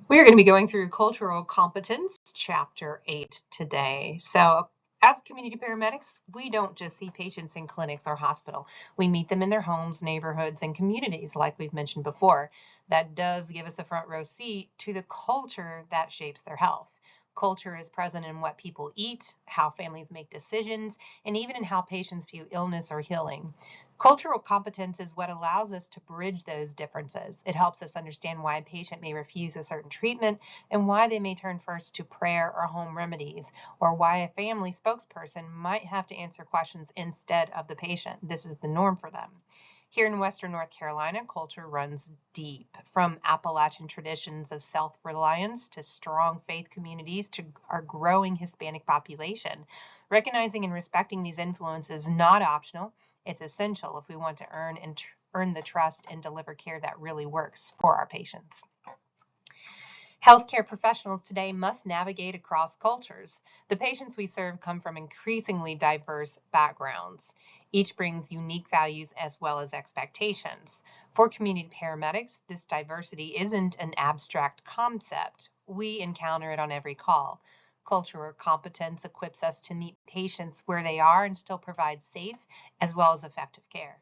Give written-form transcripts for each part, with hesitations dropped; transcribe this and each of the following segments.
We are going to be going through Cultural Competence, Chapter 8 today. So, as community paramedics, we don't just see patients in clinics or hospital. We meet them in their homes, neighborhoods, and communities, like we've mentioned before. That does give us a front row seat to the culture that shapes their health. Culture is present in what people eat, how families make decisions, and even in how patients view illness or healing. Cultural competence is what allows us to bridge those differences. It helps us understand why a patient may refuse a certain treatment and why they may turn first to prayer or home remedies, or why a family spokesperson might have to answer questions instead of the patient. This is the norm for them. Here in Western North Carolina, culture runs deep, from Appalachian traditions of self-reliance to strong faith communities to our growing Hispanic population. Recognizing and respecting these influences is not optional. It's essential if we want to earn the trust and deliver care that really works for our patients. Healthcare professionals today must navigate across cultures. The patients we serve come from increasingly diverse backgrounds. Each brings unique values as well as expectations. For community paramedics, this diversity isn't an abstract concept. We encounter it on every call. Cultural competence equips us to meet patients where they are and still provide safe as well as effective care.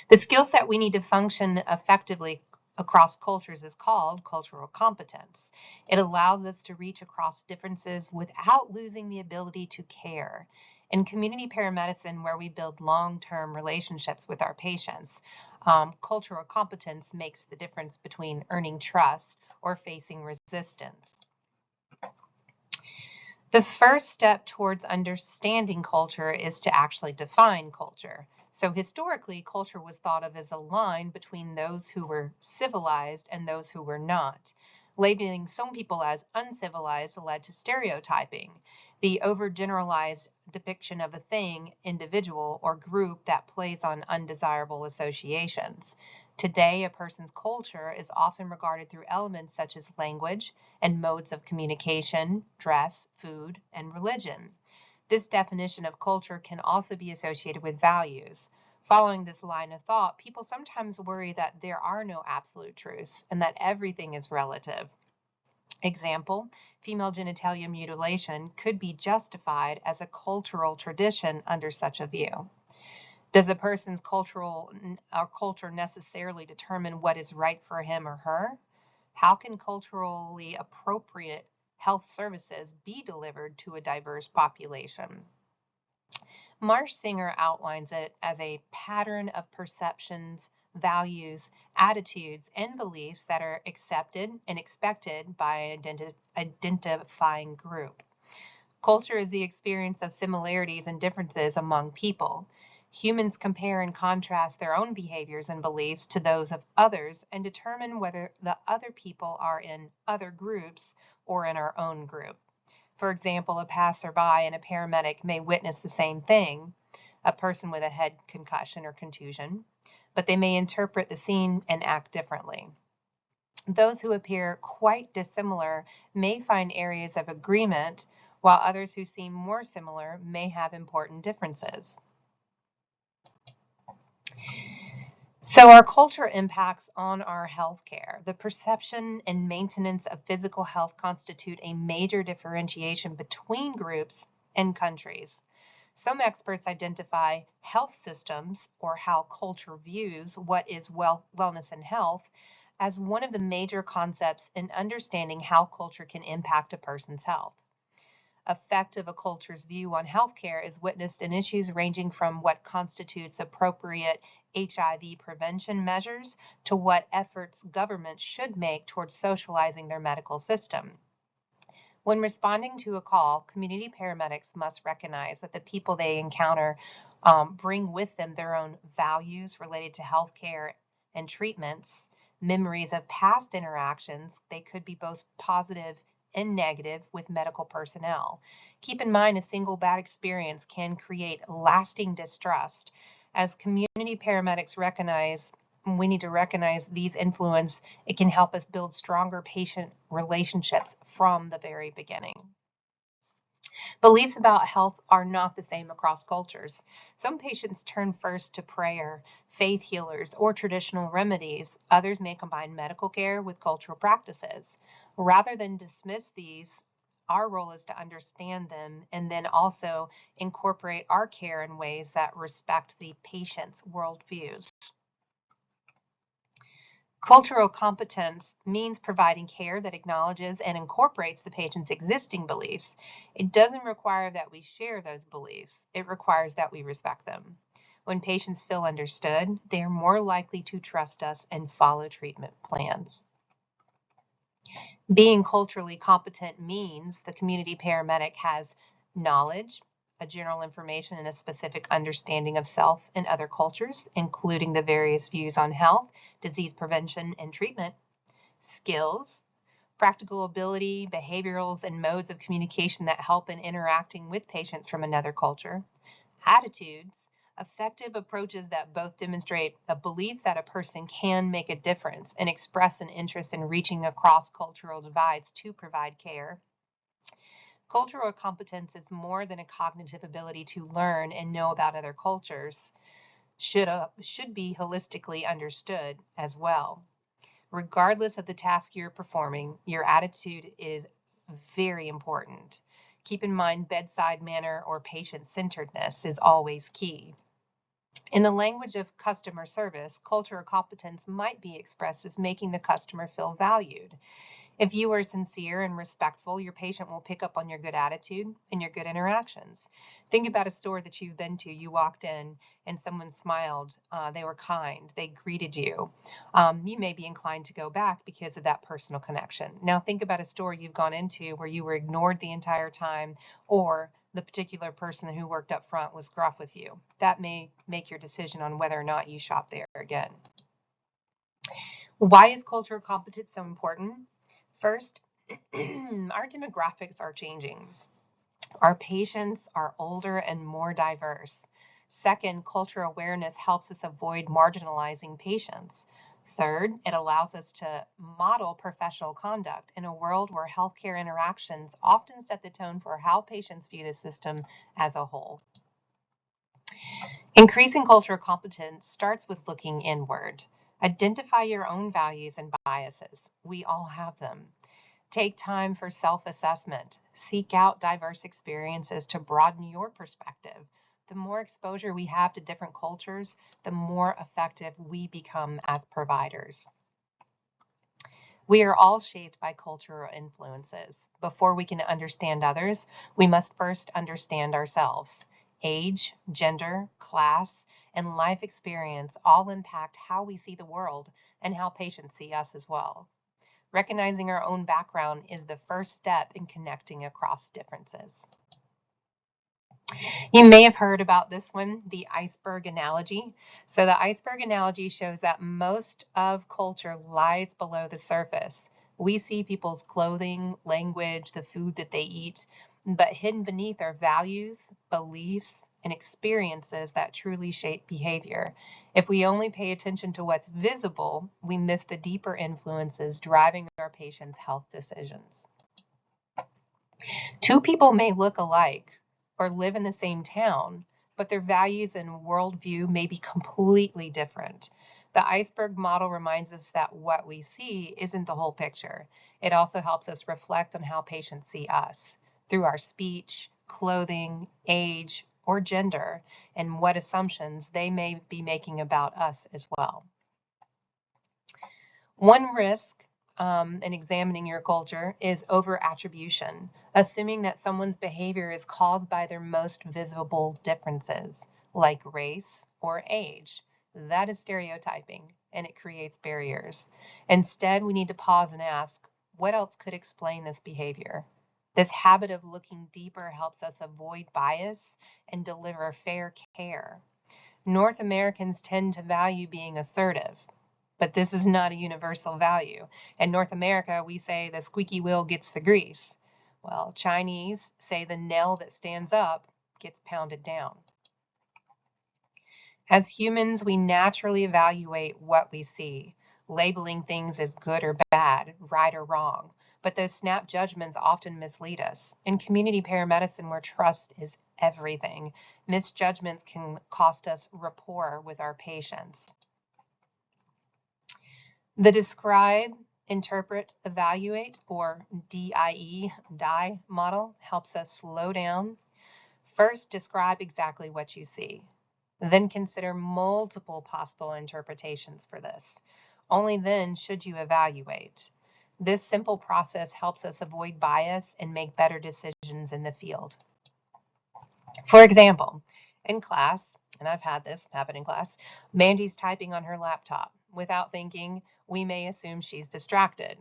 The skill set we need to function effectively across cultures is called cultural competence. It allows us to reach across differences without losing the ability to care. In community paramedicine, where we build long-term relationships with our patients, cultural competence makes the difference between earning trust or facing resistance. The first step towards understanding culture is to actually define culture. So historically, culture was thought of as a line between those who were civilized and those who were not. Labeling some people as uncivilized led to stereotyping, the overgeneralized depiction of a thing, individual, or group that plays on undesirable associations. Today, a person's culture is often regarded through elements such as language and modes of communication, dress, food, and religion. This definition of culture can also be associated with values. Following this line of thought, people sometimes worry that there are no absolute truths and that everything is relative. Example, female genitalia mutilation could be justified as a cultural tradition under such a view. Does a person's culture necessarily determine what is right for him or her? How can culturally appropriate health services be delivered to a diverse population? Marsh Singer outlines it as a pattern of perceptions, values, attitudes, and beliefs that are accepted and expected by an identifying group. Culture is the experience of similarities and differences among people. Humans compare and contrast their own behaviors and beliefs to those of others and determine whether the other people are in other groups or in our own group. For example, a passerby and a paramedic may witness the same thing, a person with a head concussion or contusion, but they may interpret the scene and act differently. Those who appear quite dissimilar may find areas of agreement, while others who seem more similar may have important differences. So our culture impacts on our healthcare. The perception and maintenance of physical health constitute a major differentiation between groups and countries. Some experts identify health systems, or how culture views what is wellness and health, as one of the major concepts in understanding how culture can impact a person's health. Effect of a culture's view on healthcare is witnessed in issues ranging from what constitutes appropriate HIV prevention measures to what efforts governments should make towards socializing their medical system. When responding to a call, community paramedics must recognize that the people they encounter bring with them their own values related to healthcare and treatments, memories of past interactions. They could be both positive and negative with medical personnel. Keep in mind, a single bad experience can create lasting distrust. As community paramedics recognize, we need to recognize these influences. It can help us build stronger patient relationships from the very beginning. Beliefs about health are not the same across cultures. Some patients turn first to prayer, faith healers, or traditional remedies. Others may combine medical care with cultural practices. Rather than dismiss these, our role is to understand them and then also incorporate our care in ways that respect the patient's worldviews. Cultural competence means providing care that acknowledges and incorporates the patient's existing beliefs. It doesn't require that we share those beliefs. It requires that we respect them. When patients feel understood, they are more likely to trust us and follow treatment plans. Being culturally competent means the community paramedic has knowledge, a general information, and a specific understanding of self and other cultures, including the various views on health, disease prevention, and treatment. Skills, practical ability, behaviorals, and modes of communication that help in interacting with patients from another culture. Attitudes, effective approaches that both demonstrate a belief that a person can make a difference and express an interest in reaching across cultural divides to provide care. Cultural competence is more than a cognitive ability to learn and know about other cultures, should be holistically understood as well. Regardless of the task you're performing, your attitude is very important. Keep in mind, bedside manner or patient-centeredness is always key. In the language of customer service, cultural competence might be expressed as making the customer feel valued. If you are sincere and respectful, your patient will pick up on your good attitude and your good interactions. Think about a store that you've been to. You walked in and someone smiled. They were kind. They greeted you. You may be inclined to go back because of that personal connection. Now think about a store you've gone into where you were ignored the entire time, or the particular person who worked up front was gruff with you. That may make your decision on whether or not you shop there again. Why is cultural competence so important? First, our demographics are changing. Our patients are older and more diverse. Second, cultural awareness helps us avoid marginalizing patients. Third, it allows us to model professional conduct in a world where healthcare interactions often set the tone for how patients view the system as a whole. Increasing cultural competence starts with looking inward. Identify your own values and biases. We all have them. Take time for self-assessment. Seek out diverse experiences to broaden your perspective. The more exposure we have to different cultures, the more effective we become as providers. We are all shaped by cultural influences. Before we can understand others, we must first understand ourselves. Age, gender, class, and life experience all impact how we see the world and how patients see us as well. Recognizing our own background is the first step in connecting across differences. You may have heard about this one, the iceberg analogy. So the iceberg analogy shows that most of culture lies below the surface. We see people's clothing, language, the food that they eat, but hidden beneath are values, beliefs, and experiences that truly shape behavior. If we only pay attention to what's visible, we miss the deeper influences driving our patients' health decisions. Two people may look alike or live in the same town, but their values and worldview may be completely different. The iceberg model reminds us that what we see isn't the whole picture. It also helps us reflect on how patients see us through our speech, clothing, age, or gender, and what assumptions they may be making about us as well. One risk in examining your culture is over-attribution, assuming that someone's behavior is caused by their most visible differences, like race or age. That is stereotyping, and it creates barriers. Instead, we need to pause and ask, what else could explain this behavior? This habit of looking deeper helps us avoid bias and deliver fair care. North Americans tend to value being assertive, but this is not a universal value. In North America, we say the squeaky wheel gets the grease. Well, Chinese say the nail that stands up gets pounded down. As humans, we naturally evaluate what we see, labeling things as good or bad, right or wrong. but those snap judgments often mislead us. In community paramedicine, where trust is everything, misjudgments can cost us rapport with our patients. The describe, interpret, evaluate, or DIE model helps us slow down. First, describe exactly what you see. Then consider multiple possible interpretations for this. Only then should you evaluate. This simple process helps us avoid bias and make better decisions in the field. For example, in class, and I've had this happen in class, Mandy's typing on her laptop. Without thinking, we may assume she's distracted.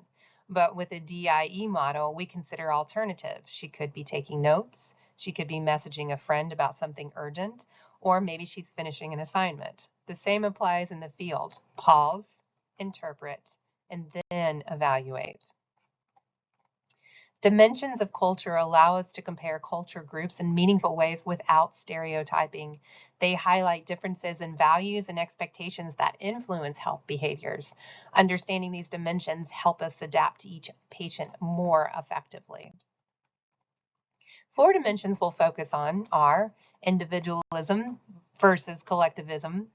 But with a DIE model, we consider alternatives. She could be taking notes, she could be messaging a friend about something urgent, or maybe she's finishing an assignment. The same applies in the field. Pause, interpret, and then evaluate. Dimensions of culture allow us to compare culture groups in meaningful ways without stereotyping. They highlight differences in values and expectations that influence health behaviors. Understanding these dimensions help us adapt to each patient more effectively. 4 dimensions we'll focus on are individualism versus collectivism,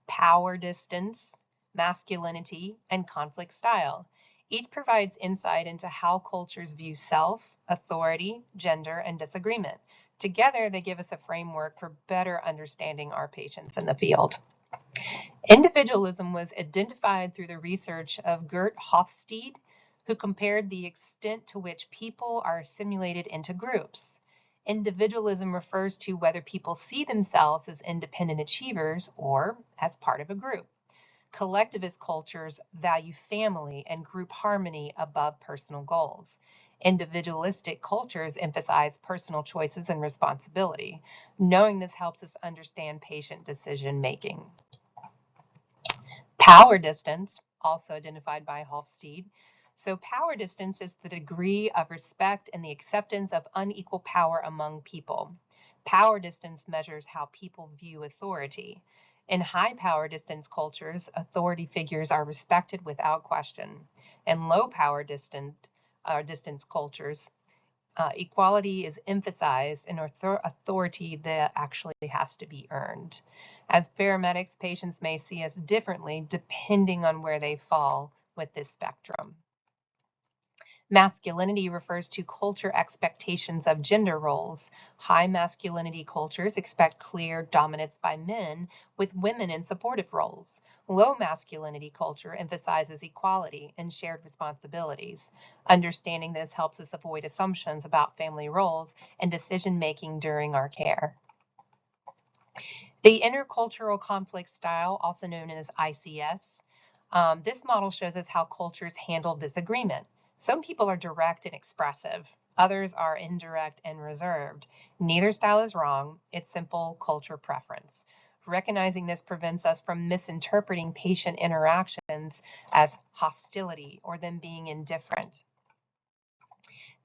power distance, masculinity, and conflict style. Each provides insight into how cultures view self, authority, gender, and disagreement. Together, they give us a framework for better understanding our patients in the field. Individualism was identified through the research of Gert Hofstede, who compared the extent to which people are assimilated into groups. Individualism refers to whether people see themselves as independent achievers or as part of a group. Collectivist cultures value family and group harmony above personal goals. Individualistic cultures emphasize personal choices and responsibility. Knowing this helps us understand patient decision making. Power distance, also identified by Hofstede. So power distance is the degree of respect and the acceptance of unequal power among people. Power distance measures how people view authority. In high power distance cultures, authority figures are respected without question. In low power distance cultures, equality is emphasized and authority that actually has to be earned. As paramedics, patients may see us differently depending on where they fall with this spectrum. Masculinity refers to culture expectations of gender roles. High masculinity cultures expect clear dominance by men, with women in supportive roles. Low masculinity culture emphasizes equality and shared responsibilities. Understanding this helps us avoid assumptions about family roles and decision-making during our care. The intercultural conflict style, also known as ICS, this model shows us how cultures handle disagreement. Some people are direct and expressive. Others are indirect and reserved. Neither style is wrong. It's simple culture preference. Recognizing this prevents us from misinterpreting patient interactions as hostility or them being indifferent.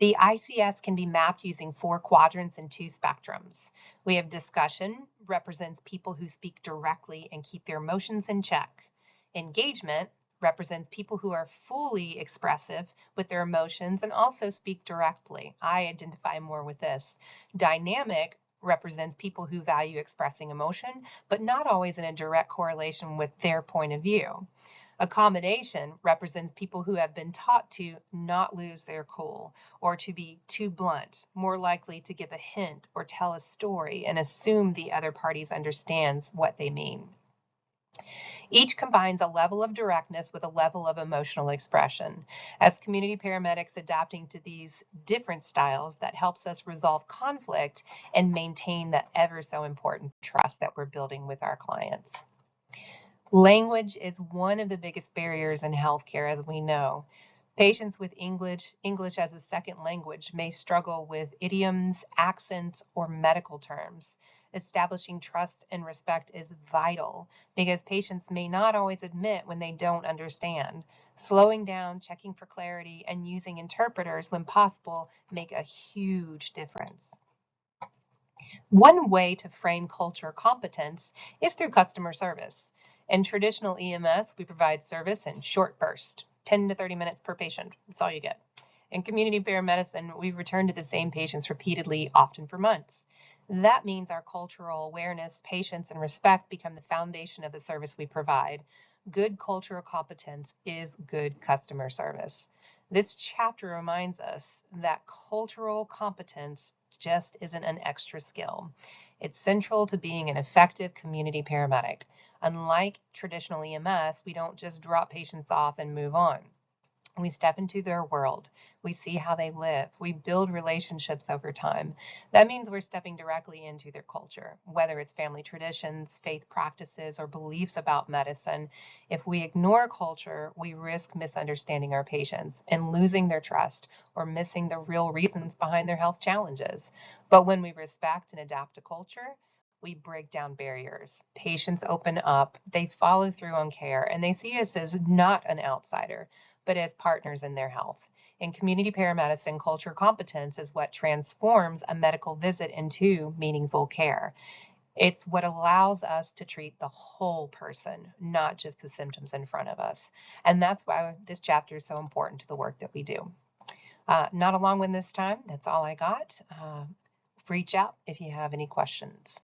The ICS can be mapped using 4 quadrants and 2 spectrums. We have discussion, represents people who speak directly and keep their emotions in check. Engagement represents people who are fully expressive with their emotions and also speak directly. I identify more with this. Dynamic represents people who value expressing emotion, but not always in a direct correlation with their point of view. Accommodation represents people who have been taught to not lose their cool or to be too blunt, more likely to give a hint or tell a story and assume the other party understands what they mean. Each combines a level of directness with a level of emotional expression. As community paramedics adapting to these different styles, that helps us resolve conflict and maintain the ever so important trust that we're building with our clients. Language is one of the biggest barriers in healthcare, as we know. Patients with English as a second language may struggle with idioms, accents, or medical terms. Establishing trust and respect is vital because patients may not always admit when they don't understand. Slowing down, checking for clarity, and using interpreters when possible make a huge difference. One way to frame culture competence is through customer service. In traditional EMS, we provide service in short bursts, 10 to 30 minutes per patient. That's all you get. In community paramedicine, we return to the same patients repeatedly, often for months. That means our cultural awareness, patience, and respect become the foundation of the service we provide. Good cultural competence is good customer service. This chapter reminds us that cultural competence just isn't an extra skill. It's central to being an effective community paramedic. Unlike traditional EMS, we don't just drop patients off and move on. We step into their world. We see how they live. We build relationships over time. That means we're stepping directly into their culture, whether it's family traditions, faith practices, or beliefs about medicine. If we ignore culture, we risk misunderstanding our patients and losing their trust or missing the real reasons behind their health challenges. But when we respect and adapt to culture, we break down barriers. Patients open up, they follow through on care, and they see us as not an outsider, but as partners in their health. In community paramedicine, culture competence is what transforms a medical visit into meaningful care. It's what allows us to treat the whole person, not just the symptoms in front of us. And that's why this chapter is so important to the work that we do. Not a long one this time. That's all I got. Reach out if you have any questions.